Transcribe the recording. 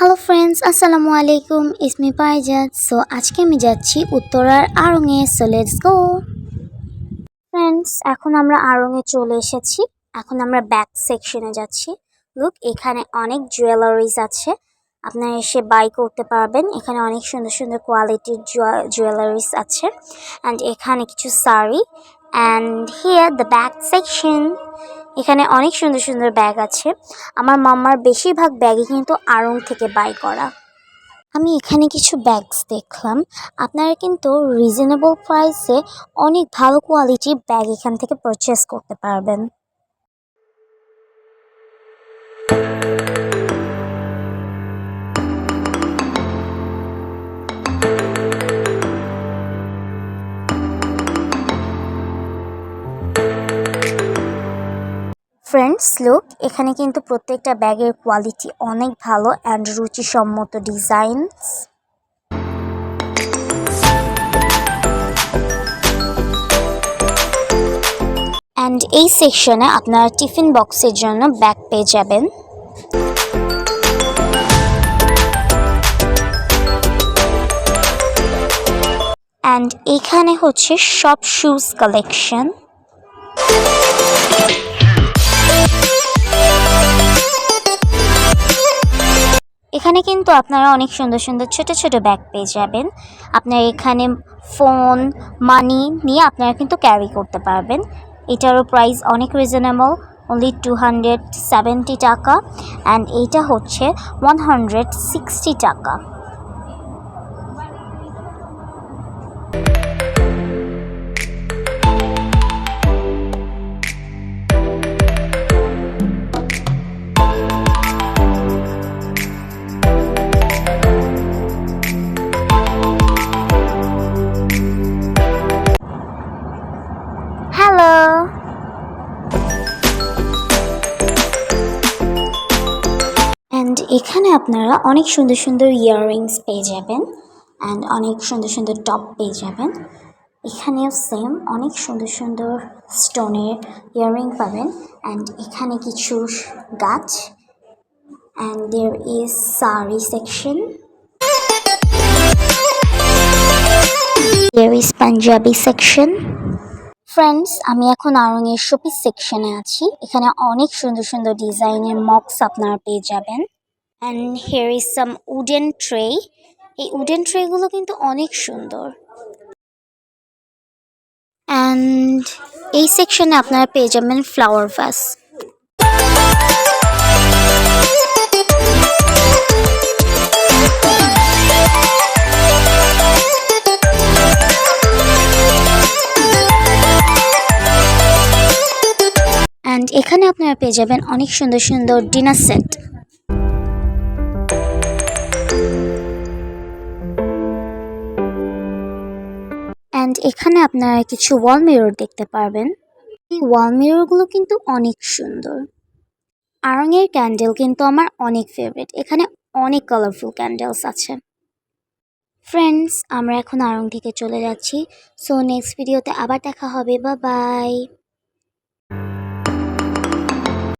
Hello friends, আসসালামু আলাইকুম। ইসমি পাইজাত। So আজকে আমি যাচ্ছি উত্তরার আড়ংয়ে। So let's go friends. এখন আমরা আড়ংয়ে চলে এসেছি। এখন আমরা ব্যাক সেকশনে যাচ্ছি। লুক, এখানে অনেক জুয়েলারিজ আছে, আপনারা এসে বাই করতে পারবেন। এখানে অনেক সুন্দর সুন্দর কোয়ালিটির জুয়েলারিজ আছে। অ্যান্ড এখানে কিছু sari. And here the back section. এখানে অনেক সুন্দর সুন্দর ব্যাগ আছে। আমার মাম্মার বেশিরভাগ ব্যাগই কিন্তু আড়ং থেকে বাই করা। আমি এখানে কিছু ব্যাগস দেখলাম। আপনারা কিন্তু রিজনেবল প্রাইসে অনেক ভালো কোয়ালিটির ব্যাগ এখান থেকে পারচেস করতে পারবেন। ফ্রেন্ডস লুক, এখানে কিন্তু প্রত্যেকটা ব্যাগের কোয়ালিটি অনেক ভালো অ্যান্ড রুচিসম্মত ডিজাইনস। অ্যান্ড এই সেকশনে আপনারা টিফিন বক্সের জন্য ব্যাগ পেয়ে যাবেন। অ্যান্ড এখানে হচ্ছে সব শুজ কালেকশন। এখানে কিন্তু আপনারা অনেক সুন্দর সুন্দর ছোট ছোট ব্যাগ পেয়ে যাবেন। আপনারা এখানে ফোন, মানি নিয়ে আপনারা কিন্তু ক্যারি করতে পারবেন। এটারও প্রাইস অনেক রিজনেবল, অনলি 270 টাকা। অ্যান্ড এইটা হচ্ছে 160 টাকা। হ্যালো, অ্যান্ড এখানে আপনারা অনেক সুন্দর সুন্দর ইয়াররিংস পেয়ে যাবেন অ্যান্ড অনেক সুন্দর সুন্দর টপ পেয়ে যাবেন। এখানেও সেম অনেক সুন্দর সুন্দর স্টোনের ইয়াররিং পাবেন। অ্যান্ড এখানে কিছু গাছ। And there is sari section. There is Punjabi section. Friends, আমি এখন আড়ংয়ের শোপিস সেকশনে আছি। এখানে অনেক সুন্দর সুন্দর ডিজাইনের মগস আপনারা পেয়ে যাবেন। And here is some wooden tray. এই উডেন ট্রেগুলো কিন্তু অনেক সুন্দর। অ্যান্ড এই সেকশনে আপনারা পেয়ে যাবেন ফ্লাওয়ার ভাস। অ্যান্ড এখানে আপনারা পেয়ে যাবেন অনেক সুন্দর সুন্দর ডিনার সেট। অ্যান্ড এখানে আপনারা কিছু ওয়াল মিরর দেখতে পারবেন। এই ওয়াল মিররগুলো কিন্তু অনেক সুন্দর। আড়ংয়ের ক্যান্ডেল কিন্তু আমার অনেক ফেভারিট। এখানে অনেক কালারফুল ক্যান্ডেলস আছে। ফ্রেন্ডস, আমরা এখন আড়ং থেকে চলে যাচ্ছি। সো নেক্সট ভিডিওতে আবার দেখা হবে। Bye bye.